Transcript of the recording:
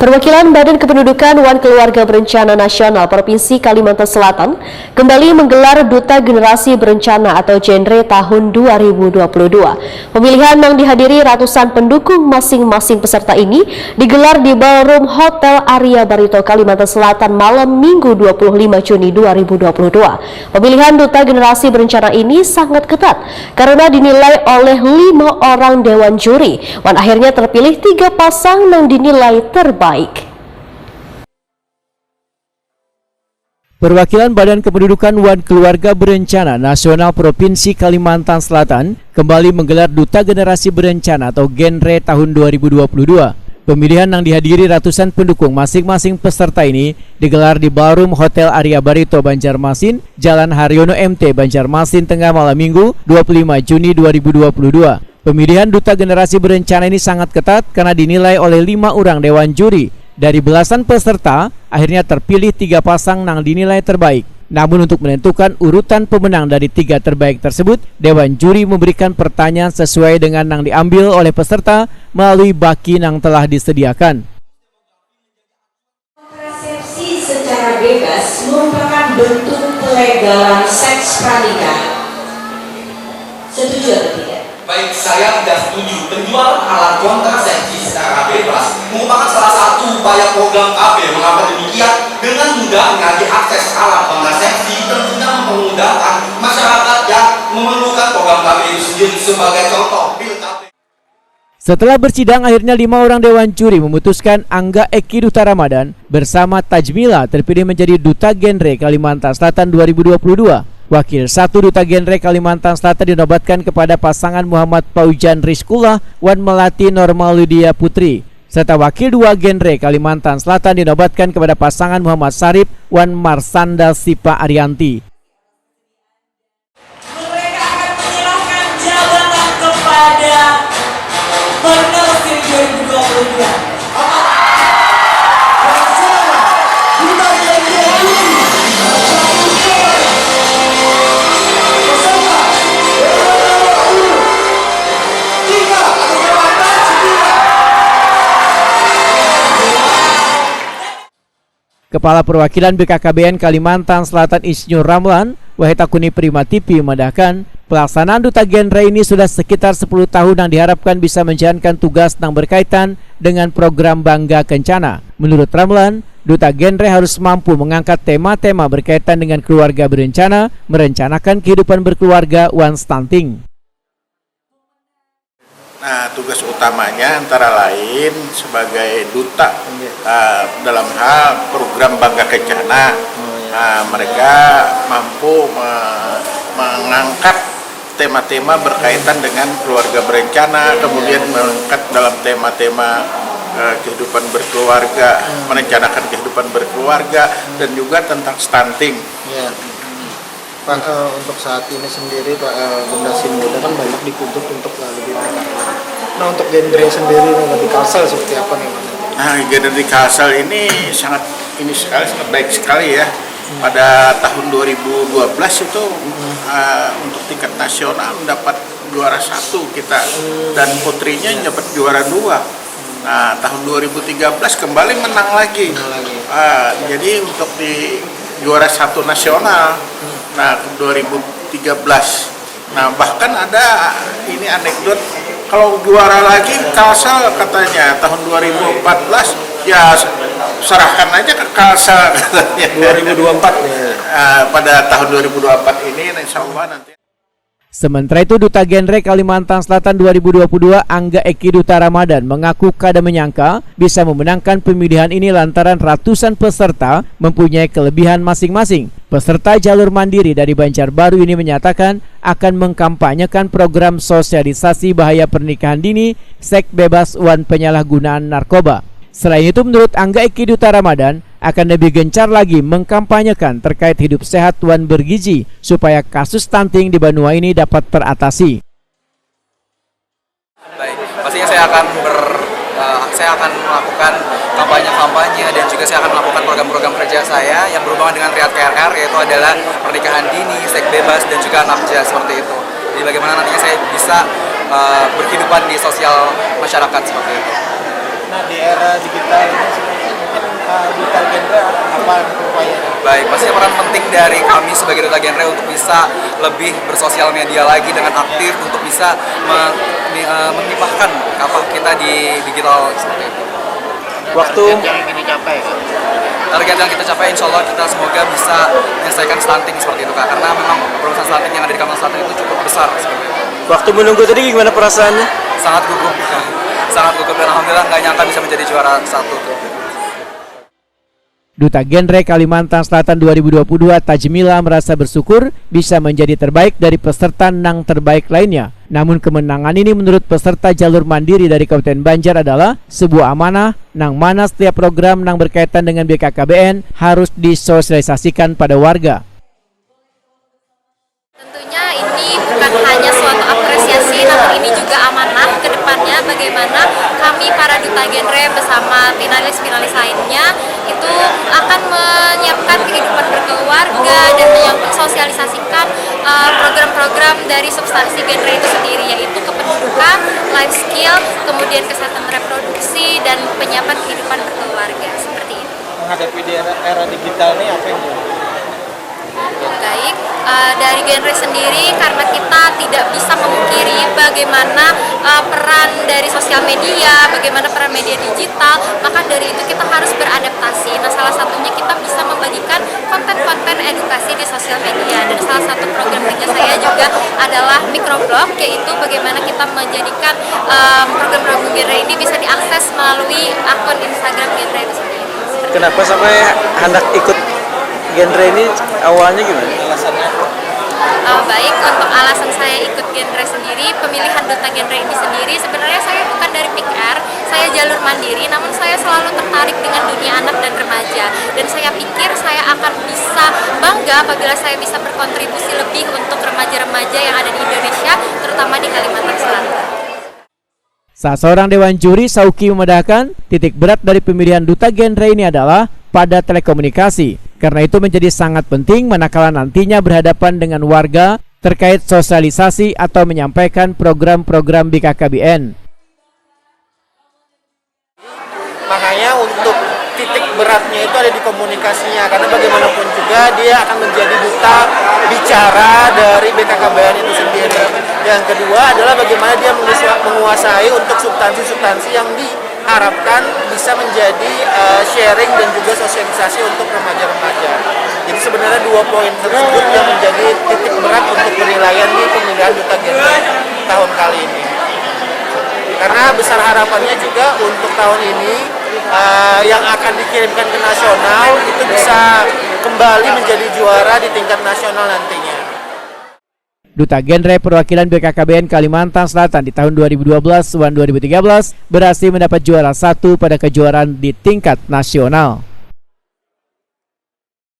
Perwakilan Badan Kependudukan Wan Keluarga Berencana Nasional Provinsi Kalimantan Selatan kembali menggelar Duta Generasi Berencana atau Genre tahun 2022. Pemilihan yang dihadiri ratusan pendukung masing-masing peserta ini digelar di Ballroom Hotel Arya Barito, Kalimantan Selatan malam Minggu 25 Juni 2022. Pemilihan Duta Generasi Berencana ini sangat ketat karena dinilai oleh 5 orang dewan juri. Wan akhirnya terpilih 3 pasang yang dinilai terbaik. Perwakilan Badan Kependudukan Wan Keluarga Berencana Nasional Provinsi Kalimantan Selatan kembali menggelar Duta Generasi Berencana atau Genre tahun 2022. Pemilihan yang dihadiri ratusan pendukung masing-masing peserta ini digelar di Ballroom Hotel Arya Barito, Banjarmasin, Jalan Haryono MT, Banjarmasin Tengah malam Minggu 25 Juni 2022. Pemilihan Duta Generasi Berencana ini sangat ketat karena dinilai oleh 5 orang dewan juri. Dari belasan peserta, akhirnya terpilih 3 pasang yang dinilai terbaik. Namun untuk menentukan urutan pemenang dari 3 terbaik tersebut, dewan juri memberikan pertanyaan sesuai dengan yang diambil oleh peserta melalui baki yang telah disediakan. Kontrasepsi secara bebas merupakan bentuk pelegalan seks pranikahan. Setuju atau tidak? Baik, saya tidak setuju. Penjualan alat kontrasepsi secara bebas merupakan salah satu upaya program KB. Mengapa demikian? Dengan mudahnya diakses alat kontrasepsi tentunya memudahkan masyarakat yang memerlukan program KB itu sendiri. Sebagai contoh, pil KB. Setelah bersidang, akhirnya 5 orang dewan juri memutuskan Angga Eki Duta Ramadan bersama Tajmila terpilih menjadi Duta Genre Kalimantan Selatan 2022. Wakil 1 Duta Genre Kalimantan Selatan dinobatkan kepada pasangan Muhammad Paujan Rizkullah Wan Melati Normaludia Putri, serta Wakil 2 Genre Kalimantan Selatan dinobatkan kepada pasangan Muhammad Sarip Wan Marsanda Sipa Arianti. Mereka akan menyerahkan jabatan kepada Penersim 2022. Kepala Perwakilan BKKBN Kalimantan Selatan Isnur Ramlan, Wahid Akuni Prima TV memandahkan pelaksanaan Duta Genre ini sudah sekitar 10 tahun yang diharapkan bisa menjalankan tugas yang berkaitan dengan program Bangga Kencana. Menurut Ramlan, Duta Genre harus mampu mengangkat tema-tema berkaitan dengan keluarga berencana, merencanakan kehidupan berkeluarga one stunting. Nah, tugas utamanya antara lain sebagai duta dalam hal program Bangga Kencana. Mereka mampu mengangkat tema-tema berkaitan dengan keluarga berencana, kemudian mengangkat dalam tema-tema kehidupan berkeluarga, merencanakan kehidupan berkeluarga, dan juga tentang stunting. Ya. Pak, untuk saat ini sendiri Pak, generasi muda kan banyak dituntut untuk lebih baik. Nah, untuk genre sendiri lebih kasar seperti apa nih? Nah, genre kasar ini sangat baik sekali ya. Pada tahun 2012 itu untuk tingkat nasional mendapat juara 1 kita, dan putrinya dapat juara 2. Nah, tahun 2013 kembali menang lagi. Jadi untuk di juara 1 nasional. Nah, 2013. Nah, bahkan ada ini anekdot, kalau juara lagi Kalsel katanya tahun 2014, ya serahkan aja ke Kalsel katanya. 2024 ya. Pada tahun 2024 ini insya Allah nanti. Sementara itu, Duta Genre Kalimantan Selatan 2022 Angga Eki Duta Ramadan mengaku kada menyangka bisa memenangkan pemilihan ini lantaran ratusan peserta mempunyai kelebihan masing-masing. Peserta jalur mandiri dari Banjarbaru ini menyatakan akan mengkampanyekan program sosialisasi bahaya pernikahan dini, seks bebas wan penyalahgunaan narkoba. Selain itu, menurut Angga Eki Duta Ramadan akan lebih gencar lagi mengkampanyekan terkait hidup sehat wan bergizi supaya kasus stunting di Banua ini dapat teratasi. Baik, pastinya saya akan melakukan kampanye dan juga saya akan melakukan program-program kerja saya yang berhubungan dengan Riyad KRR, yaitu adalah pernikahan dini, seks bebas, dan juga nafkah seperti itu. Jadi bagaimana nantinya saya bisa berkehidupan di sosial masyarakat seperti itu. Nah, di era digital ini duta genre apa upayanya? Baik, pastinya peran penting dari kami sebagai duta genre untuk bisa lebih bersosial media lagi dengan aktif untuk bisa mengimpahkan kapal kita di digital seperti itu. Waktu yang ingin dicapai kan? Target yang kita capai insya Allah kita semoga bisa menyelesaikan stunting seperti itu Kak, karena memang permasalahan stunting yang ada di Kalimantan Selatan itu cukup besar seperti itu. Waktu menunggu tadi gimana perasaannya? Sangat gugup, sangat gugup dan alhamdulillah nggak nyangka bisa menjadi juara 1. Duta Genre Kalimantan Selatan 2022 Tajmila merasa bersyukur bisa menjadi terbaik dari peserta nang terbaik lainnya. Namun kemenangan ini menurut peserta jalur mandiri dari Kabupaten Banjar adalah sebuah amanah nang mana setiap program nang berkaitan dengan BKKBN harus disosialisasikan pada warga. Tentunya ini bukan hanya suatu apresiasi, namun ini juga amanah ke depannya bagaimana kami para duta genre bersama finalis-finalis lainnya itu akan menyiapkan kehidupan berkeluarga dan mensosialisasikan program-program dari substansi genre itu sendiri, yaitu kependudukan, life skill, kemudian kesehatan reproduksi, dan penyiapan kehidupan berkeluarga seperti itu. Menghadapi di era digital ini apa yang Baik, dari genre sendiri karena kita tidak bisa memungkiri bagaimana peran dari sosial media, bagaimana peran media digital, maka dari itu kita harus beradaptasi. Nah, salah satunya kita bisa membagikan konten-konten edukasi di sosial media, dan salah satu program kerja saya juga adalah microblog, yaitu bagaimana kita menjadikan program-program genre ini bisa diakses melalui akun Instagram genre itu sendiri. Kenapa sampai hendak ikut genre ini, awalnya gimana? Alasannya? Baik, untuk alasan saya ikut genre sendiri, pemilihan duta genre ini sendiri, sebenarnya saya bukan dari PR, saya jalur mandiri, namun saya selalu tertarik dengan dunia anak dan remaja, dan saya pikir saya akan bisa bangga apabila saya bisa berkontribusi lebih untuk remaja-remaja yang ada di Indonesia, terutama di Kalimantan Selatan. Salah seorang dewan juri, Sauki, memedahkan titik berat dari pemilihan duta genre ini adalah pada telekomunikasi. Karena itu menjadi sangat penting manakala nantinya berhadapan dengan warga terkait sosialisasi atau menyampaikan program-program BKKBN. Makanya untuk titik beratnya itu ada di komunikasinya, karena bagaimanapun juga dia akan menjadi duta bicara dari BKKBN itu sendiri. Yang kedua adalah bagaimana dia menguasai untuk substansi-substansi yang diharapkan bisa menjadi sharing dan juga sosialisasi untuk remaja-remaja. Jadi sebenarnya dua poin tersebut yang menjadi titik berat untuk penilaian di pemilihan duta genre tahun kali ini. Karena besar harapannya juga untuk tahun ini yang akan dikirimkan ke nasional itu bisa kembali menjadi juara di tingkat nasional nantinya. Duta Genre perwakilan BKKBN Kalimantan Selatan di tahun 2012-2013 berhasil mendapat juara 1 pada kejuaraan di tingkat nasional.